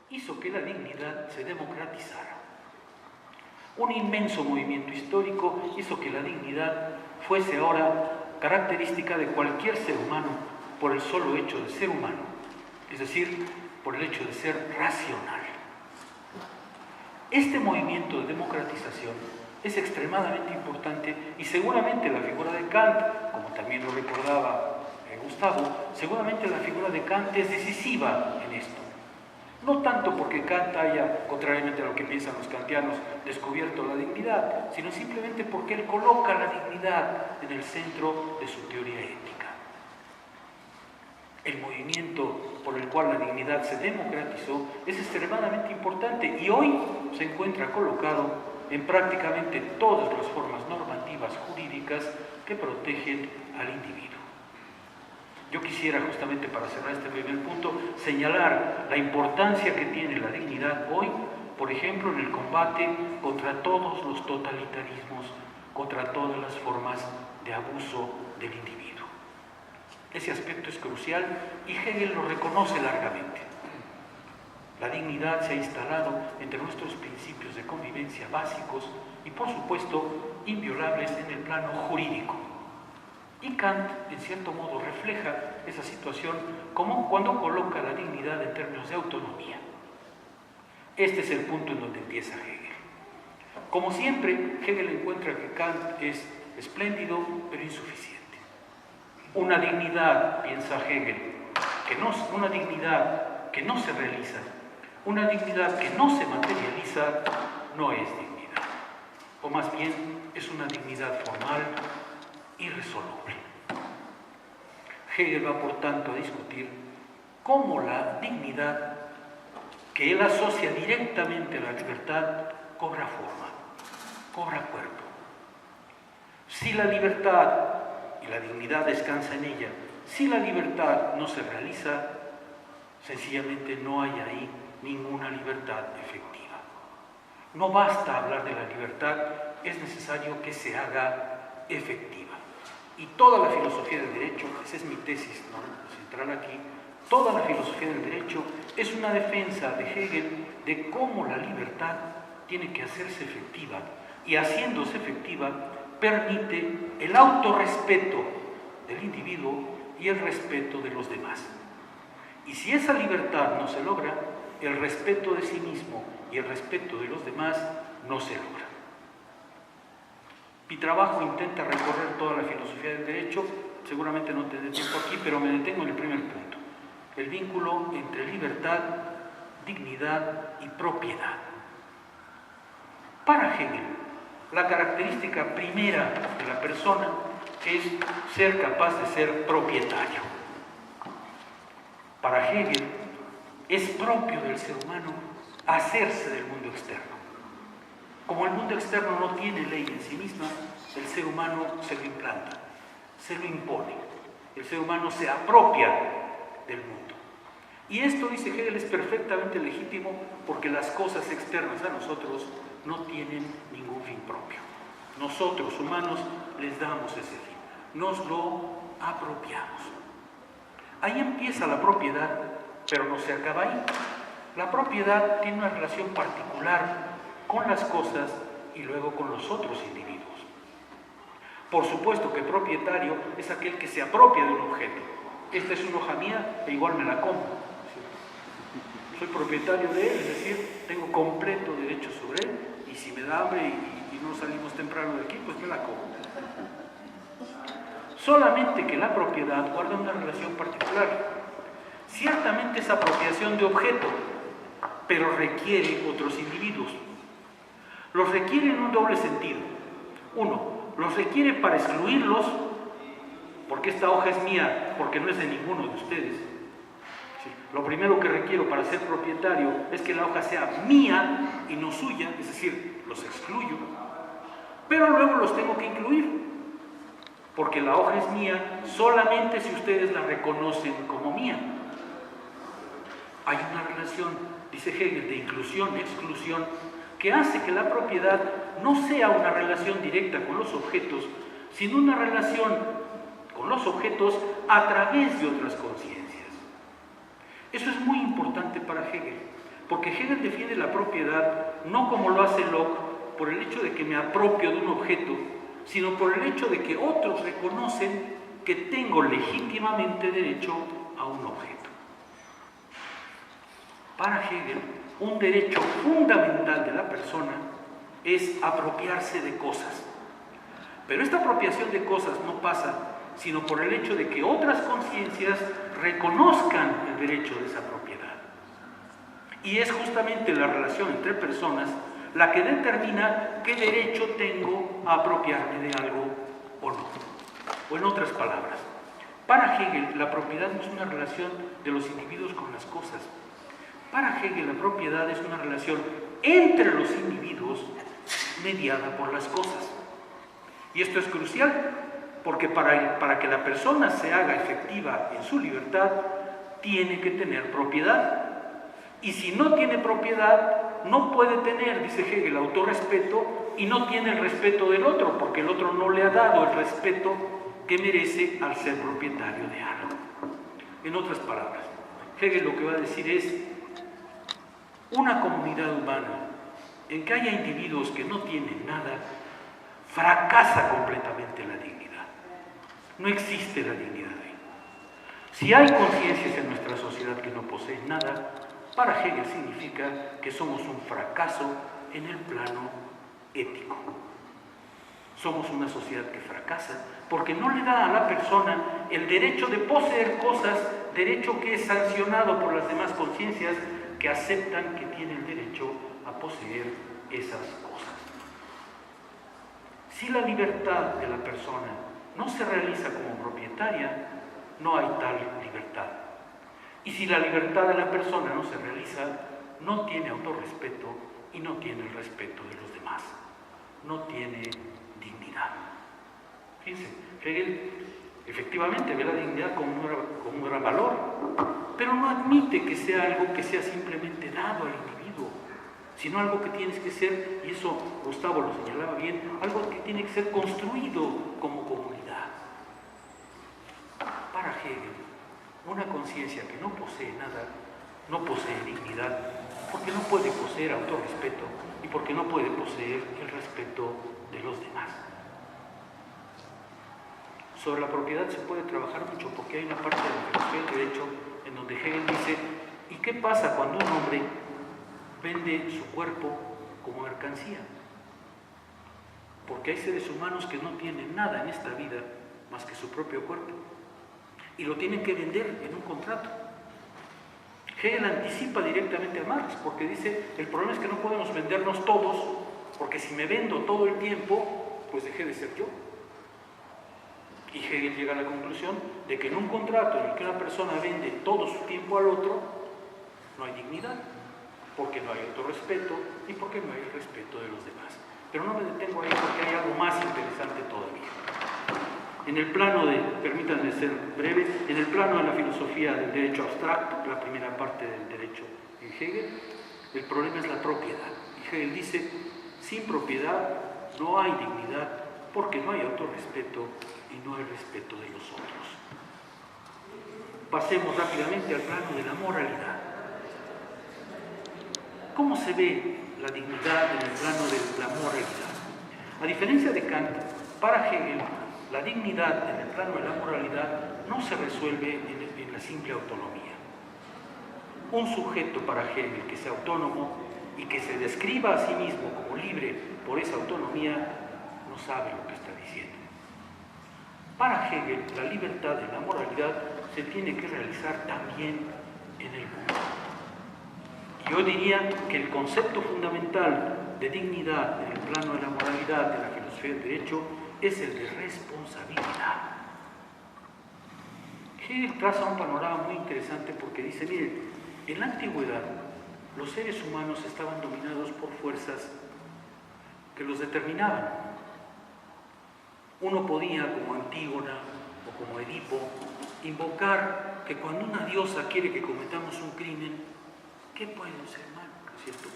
hizo que la dignidad se democratizara. Un inmenso movimiento histórico hizo que la dignidad fuese ahora característica de cualquier ser humano por el solo hecho de ser humano, es decir, por el hecho de ser racional. Este movimiento de democratización es extremadamente importante y seguramente la figura de Kant, como también lo recordaba Gustavo, seguramente la figura de Kant es decisiva en esto. No tanto porque Kant haya, contrariamente a lo que piensan los kantianos, descubierto la dignidad, sino simplemente porque él coloca la dignidad en el centro de su teoría ética. El movimiento por el cual la dignidad se democratizó es extremadamente importante y hoy se encuentra colocado en prácticamente todas las formas normativas jurídicas que protegen al individuo. Yo quisiera, justamente para cerrar este primer punto, señalar la importancia que tiene la dignidad hoy, por ejemplo, en el combate contra todos los totalitarismos, contra todas las formas de abuso del individuo. Ese aspecto es crucial y Hegel lo reconoce largamente. La dignidad se ha instalado entre nuestros principios de convivencia básicos y, por supuesto, inviolables en el plano jurídico. Y Kant, en cierto modo, refleja esa situación como cuando coloca la dignidad en términos de autonomía. Este es el punto en donde empieza Hegel. Como siempre, Hegel encuentra que Kant es espléndido, pero insuficiente. Una dignidad, piensa Hegel, una dignidad que no se realiza, una dignidad que no se materializa, no es dignidad. O más bien, es una dignidad formal, irresoluble. Hegel va, por tanto, a discutir cómo la dignidad, que él asocia directamente a la libertad, cobra forma, cobra cuerpo. Si la libertad y la dignidad descansa en ella, si la libertad no se realiza, sencillamente no hay ahí ninguna libertad efectiva. No basta hablar de la libertad, es necesario que se haga efectiva. Y toda la filosofía del derecho, esa es mi tesis central aquí, toda la filosofía del derecho es una defensa de Hegel de cómo la libertad tiene que hacerse efectiva y haciéndose efectiva permite el autorrespeto del individuo y el respeto de los demás. Y si esa libertad no se logra, el respeto de sí mismo y el respeto de los demás no se logra. Mi trabajo intenta recorrer toda la filosofía del derecho, seguramente no tendré tiempo aquí, pero me detengo en el primer punto, el vínculo entre libertad, dignidad y propiedad. Para Hegel, la característica primera de la persona es ser capaz de ser propietario. Para Hegel, es propio del ser humano hacerse del mundo externo. Como el mundo externo no tiene ley en sí misma, el ser humano se lo implanta, se lo impone. El ser humano se apropia del mundo. Y esto, dice Hegel, es perfectamente legítimo porque las cosas externas a nosotros no tienen ningún fin propio. Nosotros, humanos, les damos ese fin, nos lo apropiamos. Ahí empieza la propiedad, pero no se acaba ahí. La propiedad tiene una relación particular con las cosas y luego con los otros individuos. Por supuesto que propietario es aquel que se apropia de un objeto. Esta es una hoja mía e igual me la compro. Soy propietario de él, es decir, tengo completo derecho sobre él y si me da hambre y no salimos temprano de aquí, pues me la como. Solamente que la propiedad guarda una relación particular. Ciertamente es apropiación de objeto, pero requiere otros individuos. Los requiere en un doble sentido. Uno, los requiere para excluirlos, porque esta hoja es mía, porque no es de ninguno de ustedes. Sí. Lo primero que requiero para ser propietario es que la hoja sea mía y no suya, es decir, los excluyo. Pero luego los tengo que incluir, porque la hoja es mía solamente si ustedes la reconocen como mía. Hay una relación, dice Hegel, de inclusión-exclusión, que hace que la propiedad no sea una relación directa con los objetos, sino una relación con los objetos a través de otras conciencias. Eso es muy importante para Hegel. porque Hegel defiende la propiedad no como lo hace Locke, por el hecho de que me apropio de un objeto, sino por el hecho de que otros reconocen que tengo legítimamente derecho a un objeto. Para Hegel, un derecho fundamental de la persona es apropiarse de cosas. Pero esta apropiación de cosas no pasa sino por el hecho de que otras conciencias reconozcan el derecho de esa propiedad. Y es justamente la relación entre personas la que determina qué derecho tengo a apropiarme de algo o no. O en otras palabras, para Hegel la propiedad no es una relación de los individuos con las cosas. Para Hegel la propiedad es una relación entre los individuos mediada por las cosas. Y esto es crucial, porque para que la persona se haga efectiva en su libertad, tiene que tener propiedad. Y si no tiene propiedad, no puede tener, dice Hegel, autorrespeto, y no tiene el respeto del otro, porque el otro no le ha dado el respeto que merece al ser propietario de algo. En otras palabras, Hegel lo que va a decir es: una comunidad humana en que haya individuos que no tienen nada, fracasa completamente la dignidad. No existe la dignidad ahí. Si hay conciencias en nuestra sociedad que no poseen nada, para Hegel significa que somos un fracaso en el plano ético. Somos una sociedad que fracasa porque no le da a la persona el derecho de poseer cosas, derecho que es sancionado por las demás conciencias que aceptan que tiene el derecho a poseer esas cosas. Si la libertad de la persona no se realiza como propietaria, no hay tal libertad. Y si la libertad de la persona no se realiza, no tiene autorrespeto y no tiene el respeto de los demás. No tiene dignidad. Fíjense, Hegel efectivamente ve la dignidad como un gran valor, pero no admite que sea algo que sea simplemente dado al individuo, sino algo que tiene que ser, y eso Gustavo lo señalaba bien, algo que tiene que ser construido como comunidad. Para Hegel, una conciencia que no posee nada, no posee dignidad, porque no puede poseer autorrespeto y porque no puede poseer el respeto de los demás. Sobre la propiedad se puede trabajar mucho, porque hay una parte de la filosofía del derecho en donde Hegel dice: ¿y qué pasa cuando un hombre vende su cuerpo como mercancía? Porque hay seres humanos que no tienen nada en esta vida más que su propio cuerpo, y lo tienen que vender en un contrato. Hegel anticipa directamente a Marx, porque dice: el problema es que no podemos vendernos todos, porque si me vendo todo el tiempo, pues dejé de ser yo. Y Hegel llega a la conclusión de que en un contrato en el que una persona vende todo su tiempo al otro, no hay dignidad, porque no hay autorrespeto y porque no hay el respeto de los demás. Pero no me detengo ahí, porque hay algo más interesante todavía. En el plano de, permítanme ser breve, en el plano de la filosofía del derecho abstracto, la primera parte del derecho en Hegel, el problema es la propiedad. Y Hegel dice: sin propiedad no hay dignidad, porque no hay autorrespeto y no hay respeto de los otros. Pasemos rápidamente al plano de la moralidad. ¿Cómo se ve la dignidad en el plano de la moralidad? A diferencia de Kant, para Hegel, la dignidad en el plano de la moralidad no se resuelve en la simple autonomía. Un sujeto para Hegel que sea autónomo y que se describa a sí mismo como libre por esa autonomía, no sabe lo que está diciendo. Para Hegel, la libertad en la moralidad se tiene que realizar también en el mundo. Yo diría que el concepto fundamental de dignidad en el plano de la moralidad de la filosofía del derecho es el de responsabilidad. Hegel traza un panorama muy interesante, porque dice: miren, en la antigüedad los seres humanos estaban dominados por fuerzas que los determinaban. Uno podía, como Antígona o como Edipo, invocar que cuando una diosa quiere que cometamos un crimen, ¿qué puede ser malo? ¿No es cierto?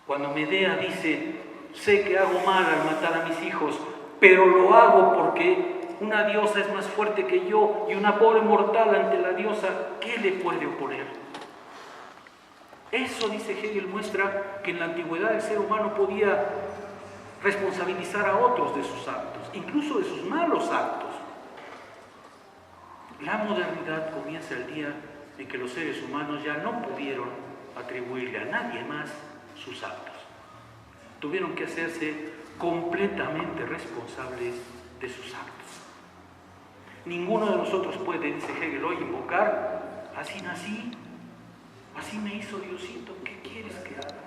Cuando Medea dice: sé que hago mal al matar a mis hijos, pero lo hago porque una diosa es más fuerte que yo, y una pobre mortal ante la diosa, ¿qué le puede oponer? Eso, dice Hegel, muestra que en la antigüedad el ser humano podía responsabilizar a otros de sus actos, incluso de sus malos actos. La modernidad comienza el día en que los seres humanos ya no pudieron atribuirle a nadie más sus actos. Tuvieron que hacerse completamente responsables de sus actos. Ninguno de nosotros puede, dice Hegel, hoy invocar: así nací, así me hizo Diosito, ¿qué quieres que haga?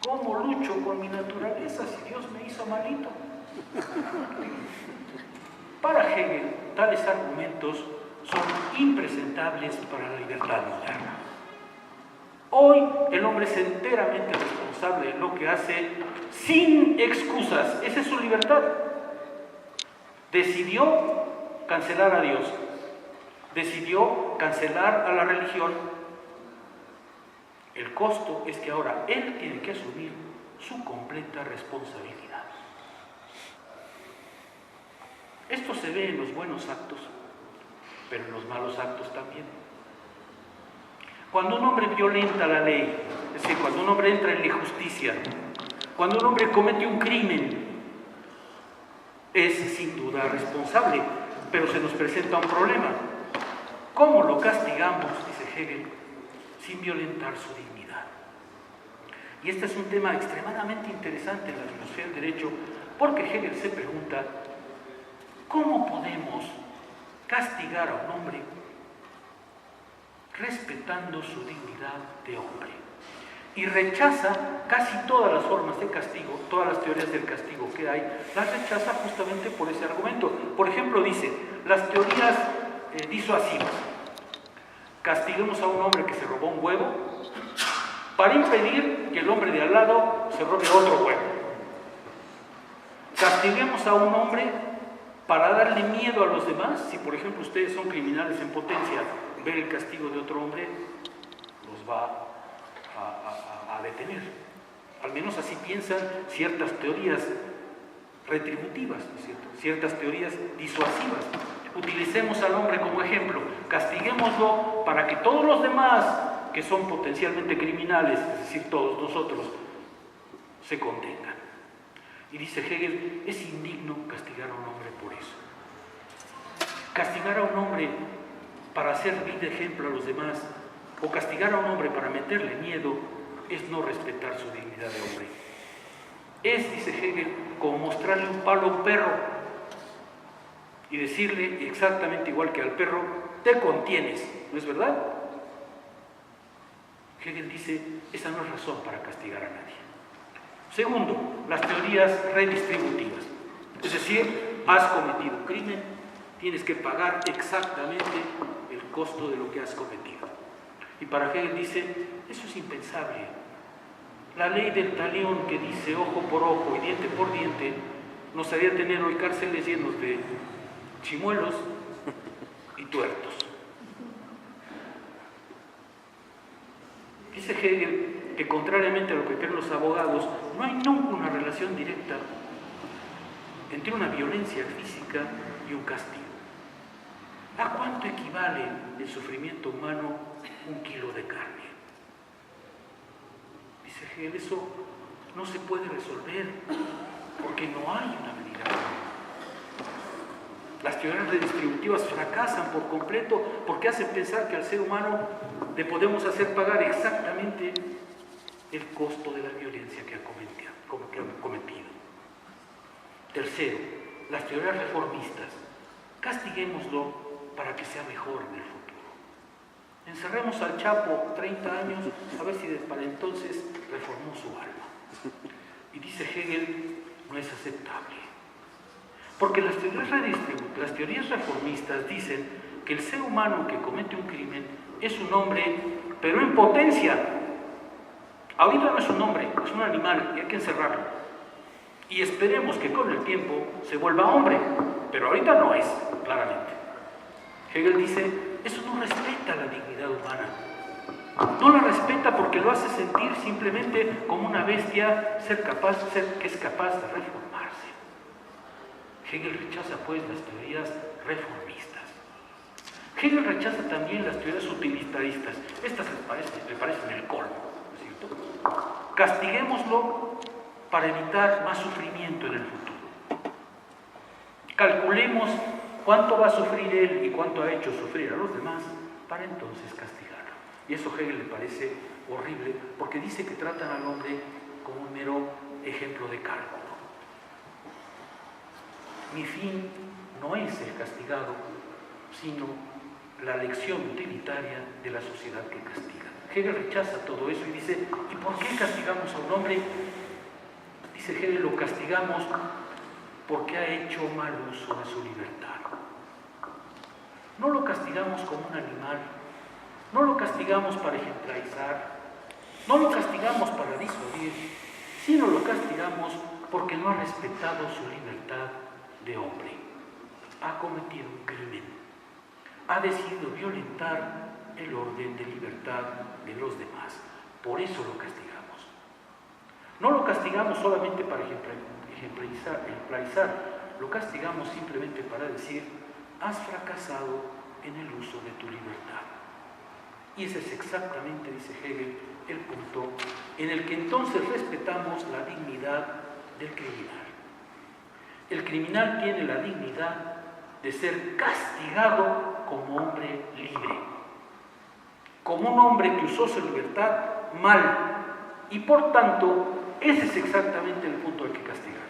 ¿Cómo lucho con mi naturaleza si Dios me hizo malito? Para Hegel, tales argumentos son impresentables para la libertad moderna. Hoy el hombre es enteramente responsable de lo que hace sin excusas. Esa es su libertad. Decidió cancelar a Dios, decidió cancelar a la religión. El costo es que ahora él tiene que asumir su completa responsabilidad. Esto se ve en los buenos actos, pero en los malos actos también. Cuando un hombre violenta la ley, es decir, cuando un hombre entra en la injusticia, cuando un hombre comete un crimen, es sin duda responsable, pero se nos presenta un problema. ¿Cómo lo castigamos, dice Hegel, sin violentar su dignidad? Y este es un tema extremadamente interesante en la filosofía del derecho, porque Hegel se pregunta: ¿cómo podemos castigar a un hombre respetando su dignidad de hombre? Y rechaza casi todas las formas de castigo, todas las teorías del castigo que hay, las rechaza justamente por ese argumento. Por ejemplo, dice, las teorías disuasivas. Castiguemos a un hombre que se robó un huevo para impedir que el hombre de al lado se robe otro huevo. Castiguemos a un hombre para darle miedo a los demás. Si por ejemplo ustedes son criminales en potencia, ver el castigo de otro hombre los va a detener. Al menos así piensan ciertas teorías retributivas, ¿no es cierto? Ciertas teorías disuasivas. Utilicemos al hombre como ejemplo, castiguémoslo para que todos los demás que son potencialmente criminales, es decir, todos nosotros, se contengan. Y dice Hegel, es indigno castigar a un hombre por eso. Castigar a un hombre para servir de ejemplo a los demás, o castigar a un hombre para meterle miedo, es no respetar su dignidad de hombre. Es, dice Hegel, como mostrarle un palo a un perro y decirle exactamente igual que al perro: te contienes, ¿no es verdad? Hegel dice, esa no es razón para castigar a nadie. Segundo, las teorías redistributivas. Es decir, has cometido un crimen, tienes que pagar exactamente el costo de lo que has cometido. Y para Hegel dice, eso es impensable. La ley del talión que dice ojo por ojo y diente por diente nos haría tener hoy cárceles llenos de chimuelos y tuertos. Dice Hegel que contrariamente a lo que creen los abogados, no hay nunca una relación directa entre una violencia física y un castigo. ¿A cuánto equivale el sufrimiento humano 1 kilo de carne? Dice Hegel, eso no se puede resolver porque no hay una medida común. Las teorías redistributivas fracasan por completo porque hacen pensar que al ser humano le podemos hacer pagar exactamente el costo de la violencia que ha cometido. Tercero, las teorías reformistas. Castiguémoslo para que sea mejor en el futuro. Encerremos al Chapo 30 años a ver si para entonces reformó su alma. Y dice Hegel, no es aceptable. Porque las teorías reformistas dicen que el ser humano que comete un crimen es un hombre, pero en potencia. Ahorita no es un hombre, es un animal y hay que encerrarlo. Y esperemos que con el tiempo se vuelva hombre, pero ahorita no es, claramente. Hegel dice, eso no respeta la dignidad humana. No la respeta porque lo hace sentir simplemente como una bestia que es capaz de reformarse. Hegel rechaza pues las teorías reformistas. Hegel rechaza también las teorías utilitaristas. Estas le parecen el colmo, ¿no es cierto? Castiguémoslo para evitar más sufrimiento en el futuro. Calculemos cuánto va a sufrir él y cuánto ha hecho sufrir a los demás para entonces castigarlo. Y eso a Hegel le parece horrible porque dice que tratan al hombre como un mero ejemplo de cálculo. Mi fin no es el castigado, sino la lección utilitaria de la sociedad que castiga. Hegel rechaza todo eso y dice, ¿y por qué castigamos a un hombre? Dice Hegel, lo castigamos porque ha hecho mal uso de su libertad. No lo castigamos como un animal, no lo castigamos para ejemplarizar, no lo castigamos para disuadir, sino lo castigamos porque no ha respetado su libertad de hombre. Ha cometido un crimen, ha decidido violentar el orden de libertad de los demás. Por eso lo castigamos. No lo castigamos solamente para ejemplarizar, lo castigamos simplemente para decir, has fracasado en el uso de tu libertad. Y ese es exactamente, dice Hegel, el punto en el que entonces respetamos la dignidad del criminal. El criminal tiene la dignidad de ser castigado como hombre libre, como un hombre que usó su libertad mal, y por tanto, ese es exactamente el punto al que castigar.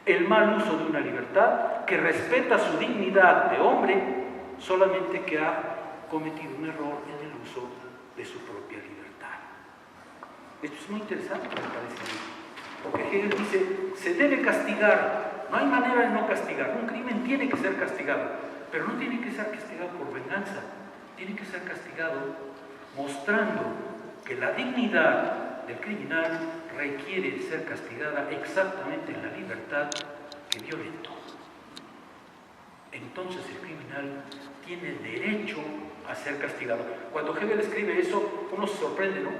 El mal uso de una libertad que respeta su dignidad de hombre, solamente que ha cometido un error en el uso de su propia libertad. Esto es muy interesante, me parece a mí, porque Hegel dice, se debe castigar, no hay manera de no castigar, un crimen tiene que ser castigado, pero no tiene que ser castigado por venganza, tiene que ser castigado mostrando que la dignidad del criminal requiere ser castigada exactamente en la libertad que violentó. Entonces el criminal tiene derecho a ser castigado. Cuando Hegel escribe eso, uno se sorprende, ¿no?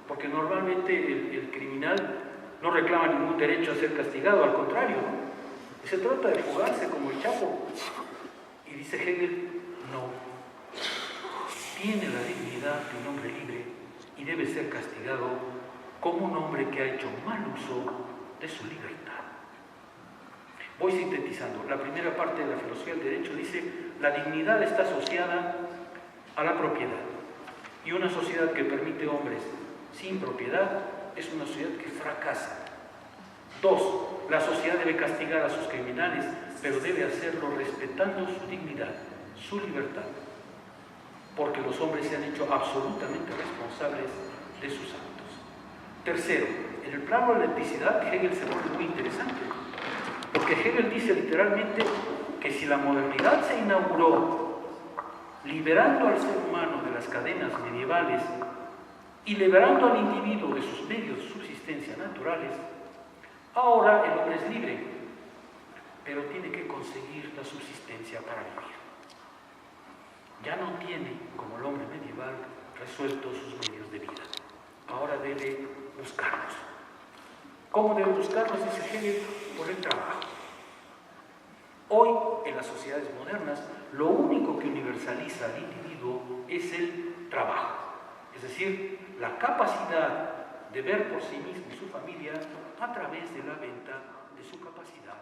Porque normalmente el criminal no reclama ningún derecho a ser castigado, al contrario, ¿no? Se trata de fugarse como el Chapo. Y dice Hegel, no. Tiene la dignidad de un hombre libre y debe ser castigado como un hombre que ha hecho mal uso de su libertad. Voy sintetizando. La primera parte de la filosofía del derecho dice, la dignidad está asociada a la propiedad. Y una sociedad que permite hombres sin propiedad es una sociedad que fracasa. 2. La sociedad debe castigar a sus criminales, pero debe hacerlo respetando su dignidad, su libertad, porque los hombres se han hecho absolutamente responsables de sus actos. 3. En el plano de la etnicidad, Hegel se vuelve muy interesante, porque Hegel dice literalmente que si la modernidad se inauguró liberando al ser humano de las cadenas medievales y liberando al individuo de sus medios de subsistencia naturales, ahora el hombre es libre, pero tiene que conseguir la subsistencia para vivir. Ya no tiene, como el hombre medieval, resueltos sus medios de vida. Ahora debe buscarlos. ¿Cómo debe buscarlos? Dice Hegel, por el trabajo. Hoy, en las sociedades modernas, lo único que universaliza al individuo es el trabajo. Es decir, la capacidad de ver por sí mismo y su familia a través de la venta de su capacidad